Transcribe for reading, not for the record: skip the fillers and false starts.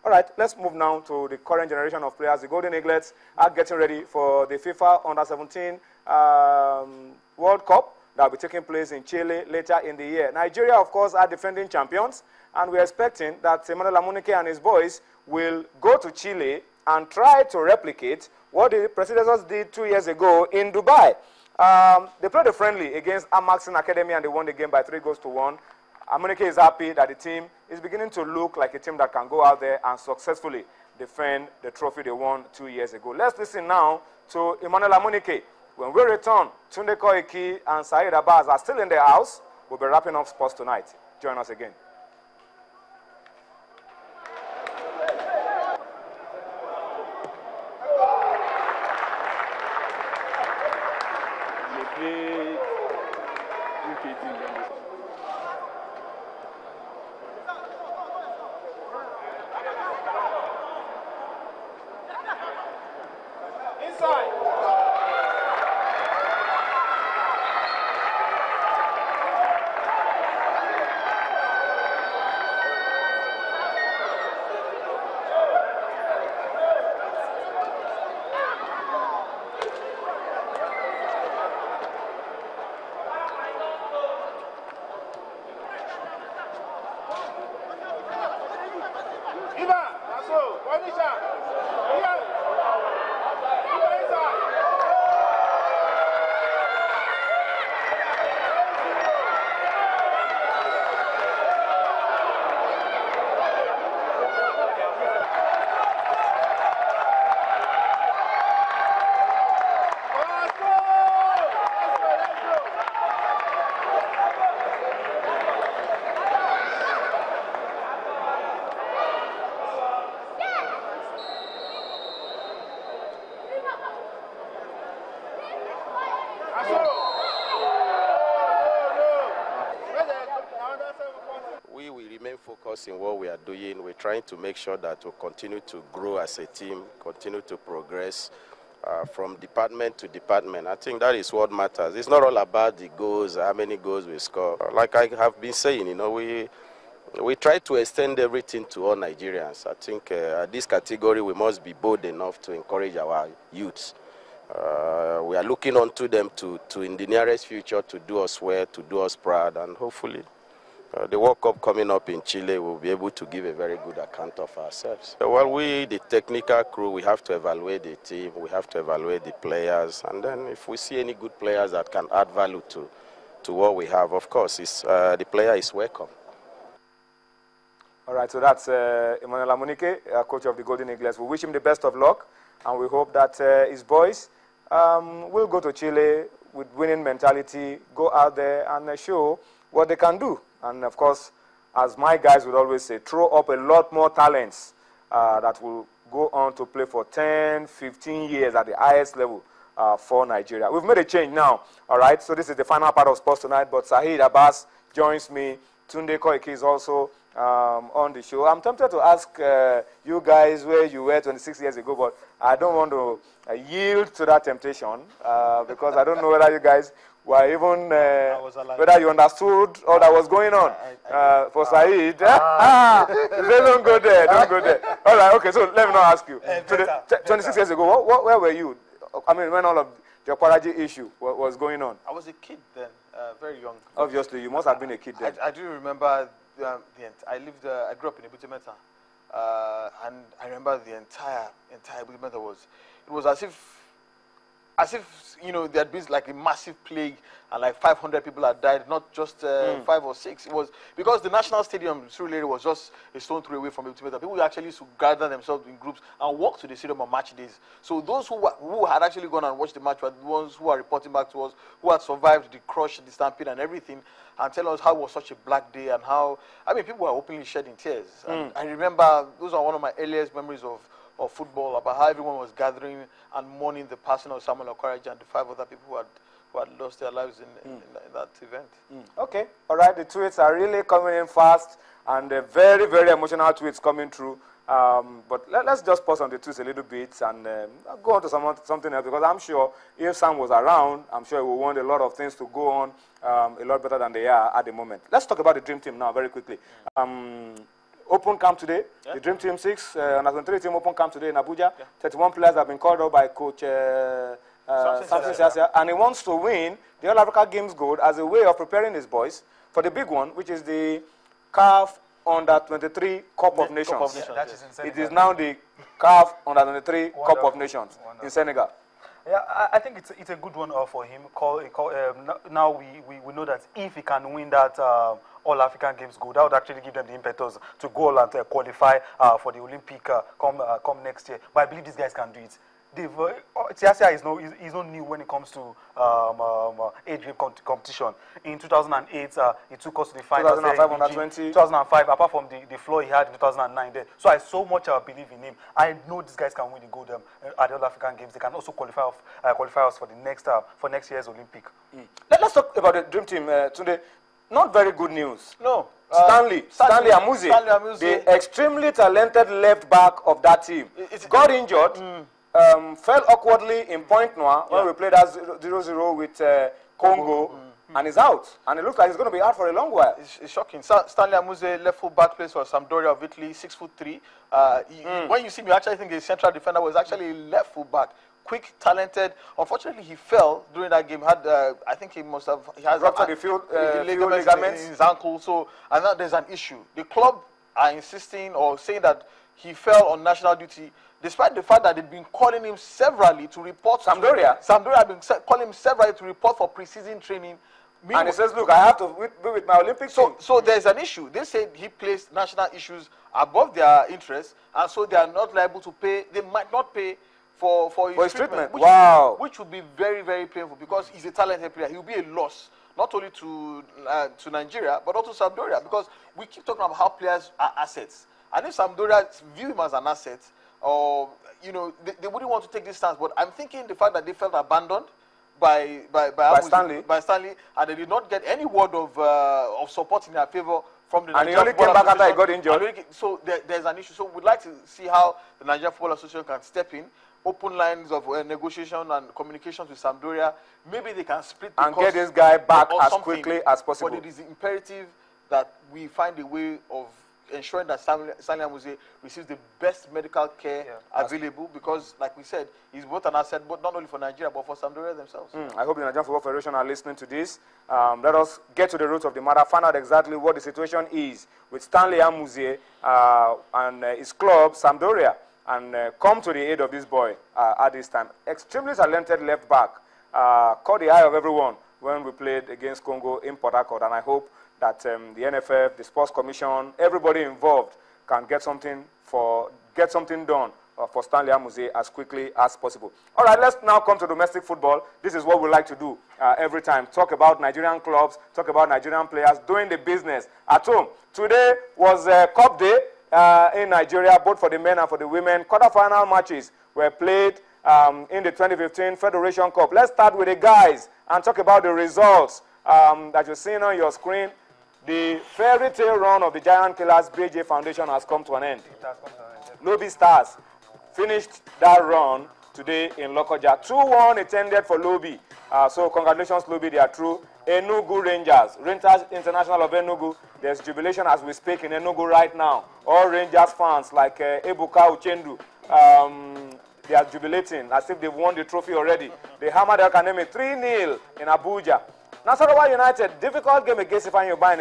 All right, let's move now to the current generation of players. The Golden Eaglets are getting ready for the FIFA Under-17 World Cup that will be taking place in Chile later in the year. Nigeria, of course, are defending champions, and we're expecting that Emmanuel Amunike and his boys will go to Chile and try to replicate what the predecessors did 2 years ago in Dubai. They played a friendly against Amaxin Academy, and they won the game by 3-1. Amunike is happy that the team is beginning to look like a team that can go out there and successfully defend the trophy they won 2 years ago. Let's listen now to Emmanuel Amunike. When we return, Tunde Koiki and Saeed Abbas are still in the house. We'll be wrapping up sports tonight. Join us again. We will remain focused in what we are doing. We're trying to make sure that we continue to grow as a team, continue to progress from department to department. I think that is what matters. It's not all about the goals, how many goals we score. Like I have been saying, you know, we try to extend everything to all Nigerians. I think at this category we must be bold enough to encourage our youths. We are looking onto them to in the nearest future to do us well, to do us proud, and hopefully the World Cup coming up in Chile will be able to give a very good account of ourselves. Well, we, the technical crew, we have to evaluate the team, we have to evaluate the players, and then if we see any good players that can add value to what we have, of course, the player is welcome. All right, so that's Emmanuel Amunike, coach of the Golden Eaglets. We wish him the best of luck, and we hope that his boys will go to Chile with winning mentality, go out there and show what they can do. And, of course, as my guys would always say, throw up a lot more talents that will go on to play for 10, 15 years at the highest level for Nigeria. We've made a change now, all right? So this is the final part of sports tonight, but Saeed Abbas joins me. Tunde Koiki is also on the show. I'm tempted to ask you guys where you were 26 years ago, but I don't want to yield to that temptation because I don't know whether you guys were even, whether you understood all that was going on. For Saeed, don't go there, don't go there. All right, okay, so let me not ask you. 26 years ago, where were you? I mean, when all of the Kwaraji issue was going on? I was a kid then, very young. Obviously, you must have been a kid then. I do remember I grew up in Ibutimeta, and I remember the entire Ibutimeta was as if you know there had been like a massive plague and like 500 people had died, not just 5 or 6. It was because the national stadium Surulere was just a stone throw away from Ibutimeta. People actually used to gather themselves in groups and walk to the stadium on match days. So those who had actually gone and watched the match were the ones who are reporting back to us, who had survived the crush, the stampede and everything, and tell us how it was such a black day and how, I mean, people were openly shedding tears. And I remember those are one of my earliest memories of football, about how everyone was gathering and mourning the passing of Samuel Okaraji and the 5 other people who had lost their lives in that event. Okay, all right, the tweets are really coming in fast and very, very emotional tweets coming through. But let's just pause on the tweets a little bit and go on to something else, because I'm sure if Sam was around, I'm sure we want a lot of things to go on a lot better than they are at the moment. Let's talk about the Dream Team now very quickly. open camp today. Yeah. The Dream Team 6, under 23 team open camp today in Abuja. Yeah. 31 players have been called up by Coach Samson Siasia, and he wants to win the All Africa Games Gold as a way of preparing his boys for the big one, which is the CAF Under 23 Cup of Nations. Yeah, that is in Senegal. It is now the CAF Under 23 Cup of Nations in Senegal. Yeah, I think it's a good one for him. Now we know that if he can win that All African Games gold, that would actually give them the impetus to go and qualify for the Olympic come next year. But I believe these guys can do it. Siasia is not new when it comes to age group competition. In 2008, he took us to the final. 2005 under 20. 2005, apart from the flaw he had in 2009 there. So I so much believe in him. I know these guys can win the gold at the All African Games. They can also qualify us for the next year's Olympic. Let's talk about the Dream Team today. Not very good news. No. Stanley Amuze, the extremely talented left back of that team, got injured. Fell awkwardly in Point Noir when we played as 0-0 with Congo, and is out. And it looks like he's going to be out for a long while. It's shocking. Stanley Amuze, left full back, plays for Sampdoria of Italy, 6'3". When you see me, actually think the central defender was actually left full back. Quick, talented. Unfortunately, he fell during that game. I think he has ruptured the ligaments in his ankle. So, and now there's an issue. The club are insisting or saying that he fell on national duty, despite the fact that they've been calling him severally to report. Sampdoria have been calling him severally to report for pre-season training. And he says, look, I have to be with my Olympic team. So there's an issue. They said he placed national issues above their interests, and so they are not liable to pay. They might not pay for his treatment. Which would be very, very painful, because he's a talented player. He will be a loss, not only to Nigeria, but also Sampdoria, because we keep talking about how players are assets. And if Sampdoria view him as an asset, or they wouldn't want to take this stance. But I'm thinking the fact that they felt abandoned by Stanley, and they did not get any word of support in their favor from the Nigerian Football Association. And he only came back after he got injured. So there's an issue. So we'd like to see how the Nigerian Football Association can step in, open lines of negotiation and communications with Sampdoria. Maybe they can split the cost get this guy back as quickly as possible. But it is imperative that we find a way of ensuring that Stanley Amuze receives the best medical care available, because, like we said, he's both an asset, but not only for Nigeria, but for Sampdoria themselves. I hope the Nigerian Football Federation are listening to this. Let us get to the root of the matter, find out exactly what the situation is with Stanley Amuze and his club, Sampdoria, and come to the aid of this boy at this time. Extremely talented left back, caught the eye of everyone when we played against Congo in Port Harcourt, and I hope that the NFF, the Sports Commission, everybody involved can get something done for Stanley Amuze as quickly as possible. All right, let's now come to domestic football. This is what we like to do every time. Talk about Nigerian clubs, talk about Nigerian players doing the business at home. Today was Cup Day in Nigeria, both for the men and for the women. Quarterfinal matches were played in the 2015 Federation Cup. Let's start with the guys and talk about the results that you're seeing on your screen. The fairy tale run of the Giant Killers BJ Foundation has come to an end. It has come to an end. Lobby Stars finished that run today in Lokoja. 2-1 it ended for Lobby. So congratulations, Lobby, they are through. Enugu Rangers International of Enugu. There's jubilation as we speak in Enugu right now. All Rangers fans like Ebuka Uchendu, they are jubilating as if they've won the trophy already. They hammered El Kaneme 3-0 in Abuja. Nasarawa United, difficult game against Ifeanyi Ubah in